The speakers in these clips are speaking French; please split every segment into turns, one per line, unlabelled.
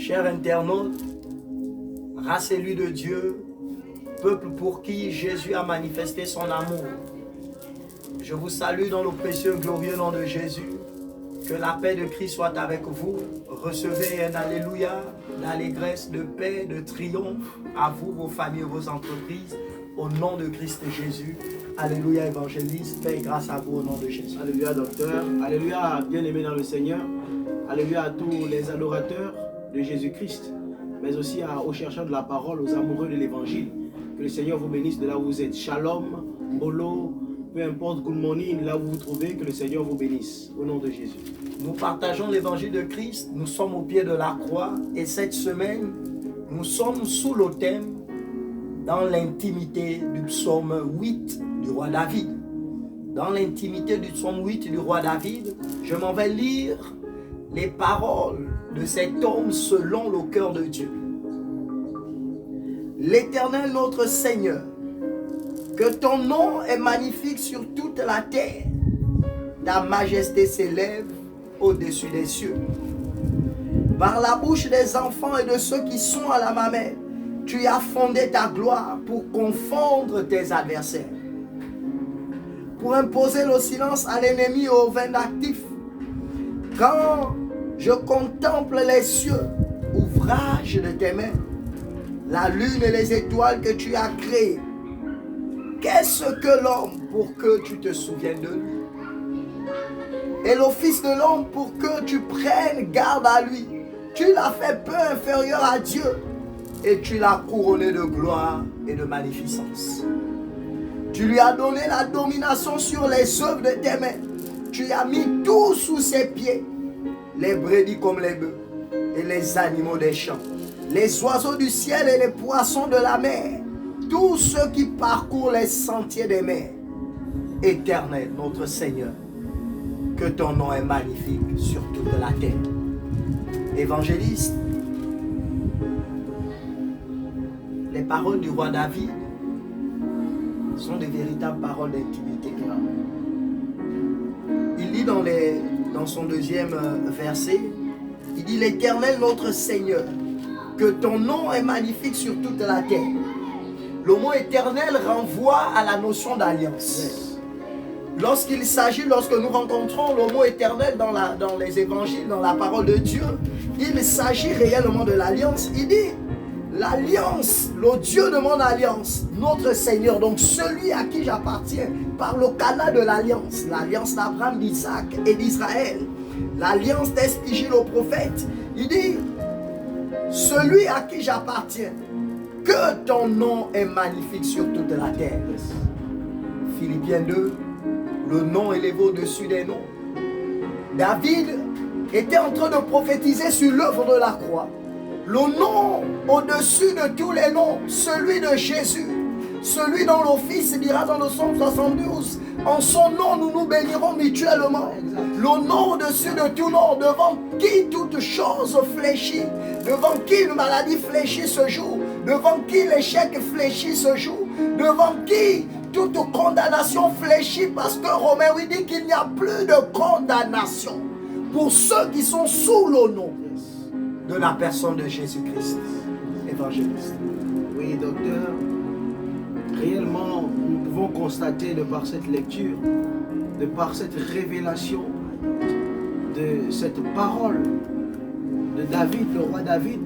Chers internautes, race élue de Dieu, peuple pour qui Jésus a manifesté son amour, je vous salue dans le précieux glorieux nom de Jésus. Que la paix de Christ soit avec vous. Recevez un alléluia d'allégresse, de paix, de triomphe à vous, vos familles, vos entreprises, au nom de Christ Jésus. Alléluia évangéliste, paix et grâce à vous au nom de Jésus.
Alléluia docteur, alléluia bien-aimés dans le Seigneur, alléluia à tous les adorateurs de Jésus-Christ, mais aussi aux chercheurs de la parole, aux amoureux de l'évangile. Que le Seigneur vous bénisse de là où vous êtes. Shalom, Mbolo, peu importe, good morning, là où vous vous trouvez, que le Seigneur vous bénisse, au nom de Jésus.
Nous partageons l'évangile de Christ, nous sommes au pied de la croix et cette semaine, nous sommes sous le thème dans l'intimité du psaume 8 du roi David. Dans l'intimité du psaume 8 du roi David, je m'en vais lire les paroles de cet homme selon le cœur de Dieu. L'Éternel notre Seigneur, que ton nom est magnifique sur toute la terre. Ta majesté s'élève au-dessus des cieux. Par la bouche des enfants et de ceux qui sont à la mamelle, tu as fondé ta gloire pour confondre tes adversaires. Pour imposer le silence à l'ennemi et au vindictif. Quand je contemple les cieux, ouvrage de tes mains, la lune et les étoiles que tu as créées, qu'est-ce que l'homme pour que tu te souviennes de lui? Et le Fils de l'homme pour que tu prennes garde à lui. Tu l'as fait peu inférieur à Dieu et tu l'as couronné de gloire et de magnificence. Tu lui as donné la domination sur les œuvres de tes mains. Tu as mis tout sous ses pieds, les brebis comme les bœufs et les animaux des champs, les oiseaux du ciel et les poissons de la mer, tous ceux qui parcourent les sentiers des mers. Éternel, notre Seigneur, que ton nom est magnifique sur toute la terre. Évangéliste, les paroles du roi David sont des véritables paroles d'intimité. Il dit dans son deuxième verset, il dit: l'Éternel notre Seigneur, que ton nom est magnifique sur toute la terre. Le mot éternel renvoie à la notion d'alliance. Lorsque nous rencontrons le mot éternel dans les évangiles, dans la parole de Dieu, il s'agit réellement de l'alliance. Il dit, l'alliance, le Dieu de mon alliance, notre Seigneur, donc celui à qui j'appartiens, par le canal de l'alliance, l'alliance d'Abraham, d'Isaac et d'Israël, l'alliance d'Espigile au prophète. Il dit, celui à qui j'appartiens, que ton nom est magnifique sur toute la terre. Philippiens 2, le nom élevé au-dessus des noms. David était en train de prophétiser sur l'œuvre de la croix. Le nom au-dessus de tous les noms, celui de Jésus, celui dont le Fils dira dans le psaume 72, en son nom nous nous bénirons mutuellement. Le nom au-dessus de tout nom, devant qui toute chose fléchit, devant qui une maladie fléchit ce jour, devant qui l'échec fléchit ce jour, devant qui toute condamnation fléchit, parce que Romain lui dit qu'il n'y a plus de condamnation pour ceux qui sont sous le nom de la personne de Jésus-Christ. Évangéliste.
Oui, docteur, réellement, nous pouvons constater de par cette lecture, de par cette révélation, de cette parole de David, le roi David,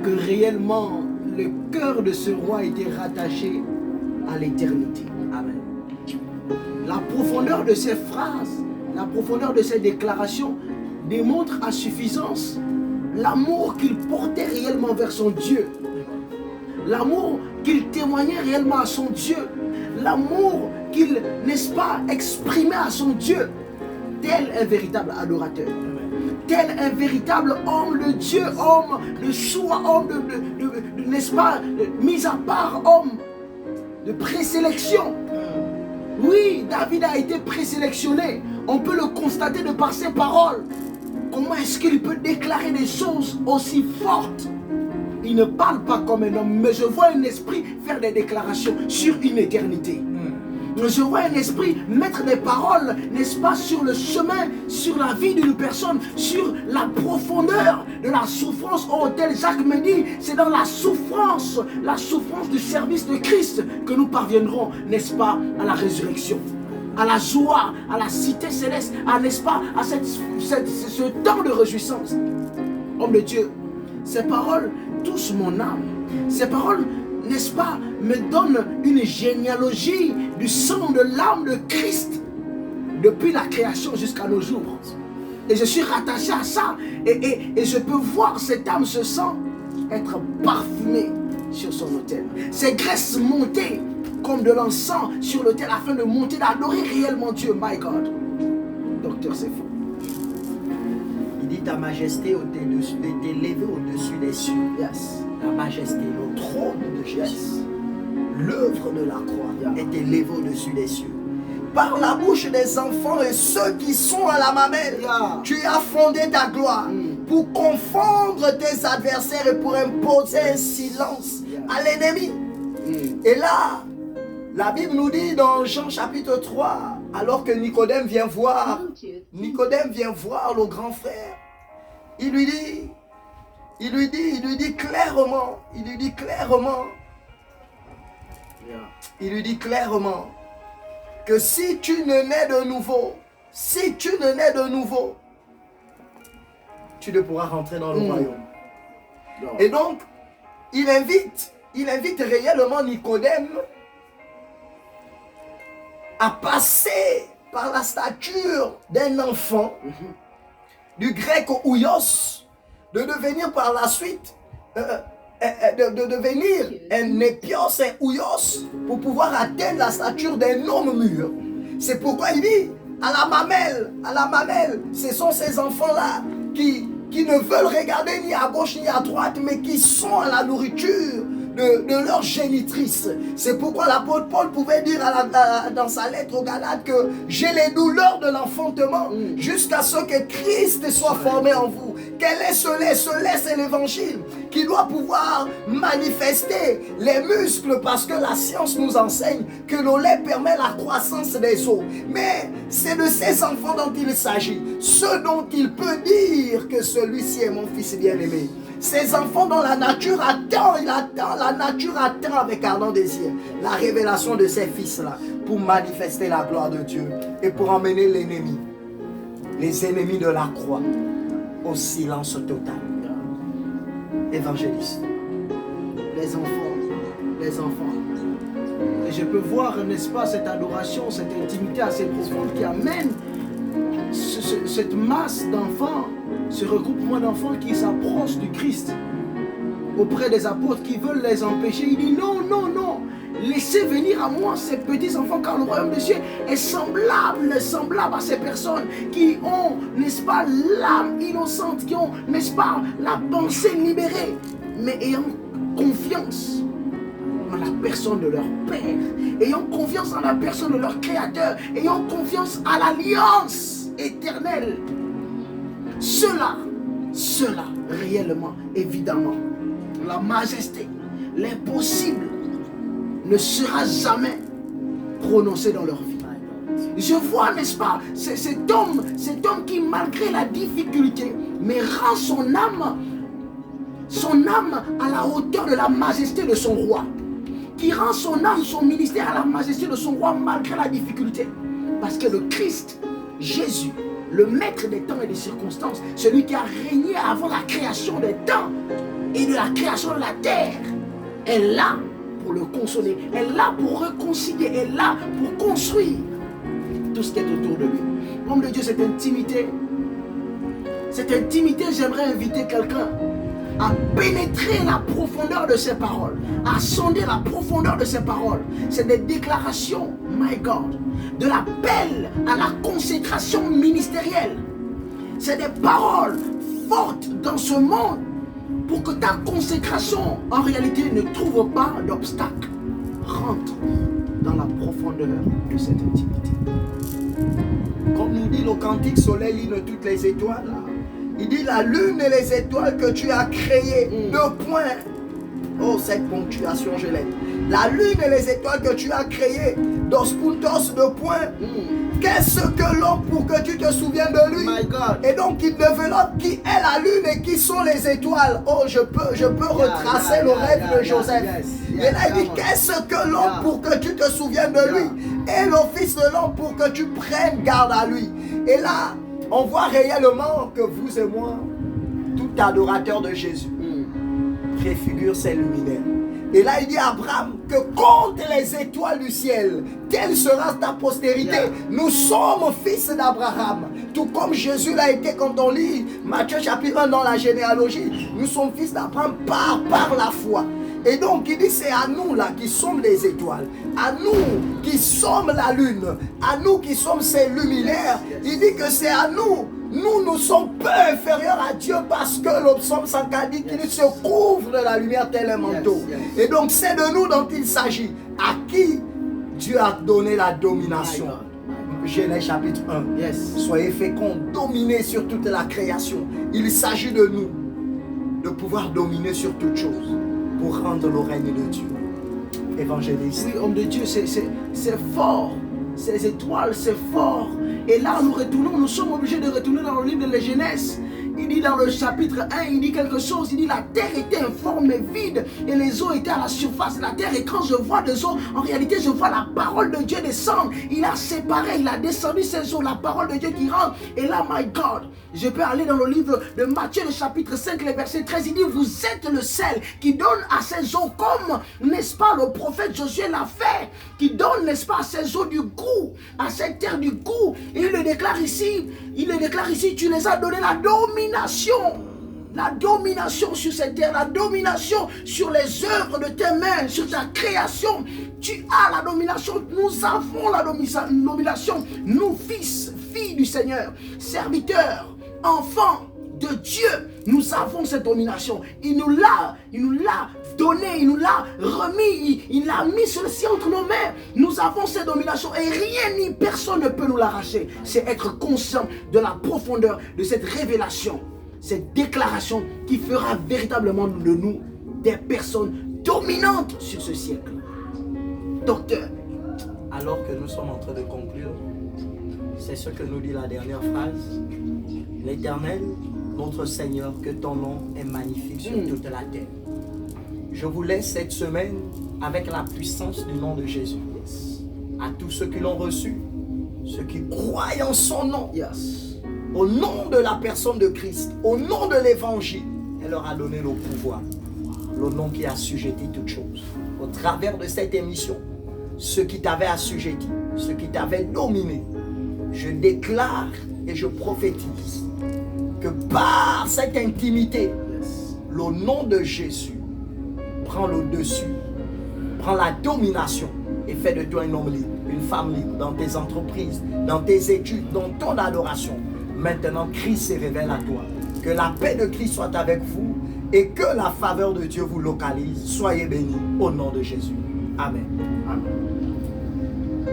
que réellement le cœur de ce roi était rattaché à l'éternité. Amen. La profondeur de ces phrases, la profondeur de ces déclarations démontre à suffisance l'amour qu'il portait réellement vers son Dieu, l'amour qu'il témoignait réellement à son Dieu, l'amour qu'il, n'est-ce pas, exprimait à son Dieu, tel un véritable adorateur, tel un véritable homme de Dieu, homme de choix, homme de n'est-ce pas, mis à part, homme de présélection. Oui, David a été présélectionné. On peut le constater de par ses paroles. Comment est-ce qu'il peut déclarer des choses aussi fortes? Il ne parle pas comme un homme, mais je vois un esprit faire des déclarations sur une éternité. Je vois un esprit mettre des paroles, n'est-ce pas, sur le chemin, sur la vie d'une personne, sur la profondeur de la souffrance. Oh, tel Jacques me dit, c'est dans la souffrance du service de Christ que nous parviendrons, n'est-ce pas, à la résurrection, à la joie, à la cité céleste, n'est-ce pas, à ce temps de réjouissance. Homme de Dieu, ces paroles touchent mon âme. Ces paroles, n'est-ce pas, me donnent une généalogie du sang de l'âme de Christ depuis la création jusqu'à nos jours. Et je suis rattaché à ça. Et je peux voir cette âme, ce sang, être parfumé sur son autel. Ces graisses montées comme de l'encens sur l'autel afin de monter, d'adorer réellement Dieu. My God. Docteur, c'est faux.
Il dit ta majesté était levée au-dessus des cieux.
Yes.
La majesté, le trône de Jésus, l'œuvre de la croix était levée au-dessus des cieux. Par la bouche des enfants et ceux qui sont à la mamelle, tu as fondé ta gloire pour confondre tes adversaires et pour imposer un silence à l'ennemi. Et là, la Bible nous dit dans Jean chapitre 3, alors que Nicodème vient voir le grand frère, il lui dit clairement que si tu ne nais de nouveau, tu ne pourras rentrer dans le royaume. Non. Et donc, il invite réellement Nicodème à passer par la stature d'un enfant, du grec ouios, de devenir par la suite, de devenir un épios, un ouios, pour pouvoir atteindre la stature d'un homme mûr. C'est pourquoi il dit, à la mamelle, ce sont ces enfants-là qui ne veulent regarder ni à gauche ni à droite, mais qui sont à la nourriture de leur génitrice. C'est pourquoi l'apôtre Paul pouvait dire dans sa lettre aux Galates que j'ai les douleurs de l'enfantement jusqu'à ce que Christ soit formé en vous. Quel est ce lait? Ce lait, c'est l'évangile qui doit pouvoir manifester les muscles, parce que la science nous enseigne que le lait permet la croissance des os. Mais c'est de ces enfants dont il s'agit, ceux dont il peut dire que celui-ci est mon fils bien-aimé. Ces enfants dont la nature attend avec ardent désir la révélation de ces fils-là pour manifester la gloire de Dieu et pour emmener l'ennemi, les ennemis de la croix, au silence total. Évangéliste, les enfants.
Et je peux voir, n'est-ce pas, cette adoration, cette intimité assez profonde qui amène cette masse d'enfants, ce regroupement d'enfants qui s'approchent du Christ auprès des apôtres qui veulent les empêcher. Il dit non, laissez venir à moi ces petits enfants, car le royaume des cieux est semblable à ces personnes qui ont, n'est-ce pas, l'âme innocente, qui ont, n'est-ce pas, la pensée libérée, mais ayant confiance en la personne de leur Père, ayant confiance en la personne de leur Créateur, ayant confiance à l'alliance éternelle. Cela, réellement, évidemment, la majesté, l'impossible ne sera jamais prononcé dans leur vie. Je vois, n'est-ce pas, cet homme qui, malgré la difficulté, mais rend son âme à la hauteur de la majesté de son roi, qui rend son âme, son ministère à la majesté de son roi malgré la difficulté. Parce que le Christ, Jésus, le maître des temps et des circonstances, celui qui a régné avant la création des temps et de la création de la terre, est là pour le consoler, est là pour réconcilier, est là pour construire tout ce qui est autour de lui. Homme de Dieu, cette intimité, j'aimerais inviter quelqu'un à pénétrer la profondeur de ses paroles, à sonder la profondeur de ses paroles. C'est des déclarations, my God, de l'appel à la consécration ministérielle. C'est des paroles fortes dans ce monde pour que ta consécration, en réalité, ne trouve pas d'obstacle. Rentre dans la profondeur de cette intimité.
Comme nous dit le cantique, soleil ligne toutes les étoiles. Il dit la lune et les étoiles que tu as créées. 2 points. Oh, cette ponctuation, je l'aime. La lune et les étoiles que tu as créées, dos puntos, de points. Qu'est-ce que l'homme pour que tu te souviennes de lui?
My God.
Et donc il développe qui est la lune et qui sont les étoiles. Oh, je peux retracer le rêve de Joseph. Et là il dit, qu'est-ce que l'homme pour que tu te souviennes de lui? Et le fils de l'homme pour que tu prennes garde à lui. Et là, on voit réellement que vous et moi, tout adorateur de Jésus, préfigure ses luminaires. Et là, il dit à Abraham que compte les étoiles du ciel, telle sera ta postérité. Nous sommes fils d'Abraham. Tout comme Jésus l'a été quand on lit Matthieu chapitre 1 dans la généalogie. Nous sommes fils d'Abraham par la foi. Et donc, il dit c'est à nous là qui sommes les étoiles, à nous qui sommes la lune, à nous qui sommes ces luminaires. Il dit que c'est à nous. Nous sommes peu inférieurs à Dieu parce que le psaume 104 dit qu'il se couvre de la lumière tel un manteau. Et donc c'est de nous dont il s'agit. À qui Dieu a donné la domination. Genèse chapitre 1. Soyez féconds, dominez sur toute la création. Il s'agit de nous, de pouvoir dominer sur toutes choses pour rendre le règne de Dieu. Évangéliste.
Oui, homme de Dieu, c'est fort. Ces étoiles, c'est fort. Et là, nous sommes obligés de retourner dans le livre de la Genèse. Il dit dans le chapitre 1, il dit quelque chose. Il dit la terre était informe et vide et les eaux étaient à la surface de la terre. Et quand je vois des eaux, en réalité, je vois la parole de Dieu descendre. Il a séparé, il a descendu ces eaux, la parole de Dieu qui rentre. Et là, my God, je peux aller dans le livre de Matthieu, le chapitre 5, le verset 13. Il dit, vous êtes le sel qui donne à ces eaux comme, n'est-ce pas, le prophète Josué l'a fait. Qui donne, n'est-ce pas, à ces eaux du goût, à cette terre du goût. Et il le déclare ici, tu les as donné la domination. La domination sur cette terre, la domination sur les œuvres de tes mains, sur ta création. Tu as la domination, nous avons la domination. Nous, fils, filles du Seigneur, serviteurs, enfants de Dieu, nous avons cette domination. Il nous l'a donné, il nous l'a remis, il l'a mis sur le ciel entre nos mains. Nous avons cette domination et rien ni personne ne peut nous l'arracher. C'est être conscient de la profondeur de cette révélation, cette déclaration qui fera véritablement de nous des personnes dominantes sur ce siècle. Docteur.
Alors que nous sommes en train de conclure, c'est ce que nous dit la dernière phrase. L'Éternel, notre Seigneur, que ton nom est magnifique sur toute la terre. Je vous laisse cette semaine avec la puissance du nom de Jésus. À tous ceux qui l'ont reçu, ceux qui croient en son nom, au nom de la personne de Christ, au nom de l'Évangile, elle leur a donné le pouvoir, le nom qui a assujetti toutes choses. Au travers de cette émission, ceux qui t'avaient assujetti, ceux qui t'avaient dominé, je déclare et je prophétise que par cette intimité, le nom de Jésus prend le dessus, prend la domination et fait de toi un homme libre, une femme libre dans tes entreprises, dans tes études, dans ton adoration. Maintenant, Christ se révèle à toi. Que la paix de Christ soit avec vous et que la faveur de Dieu vous localise. Soyez bénis au nom de Jésus. Amen.
Amen.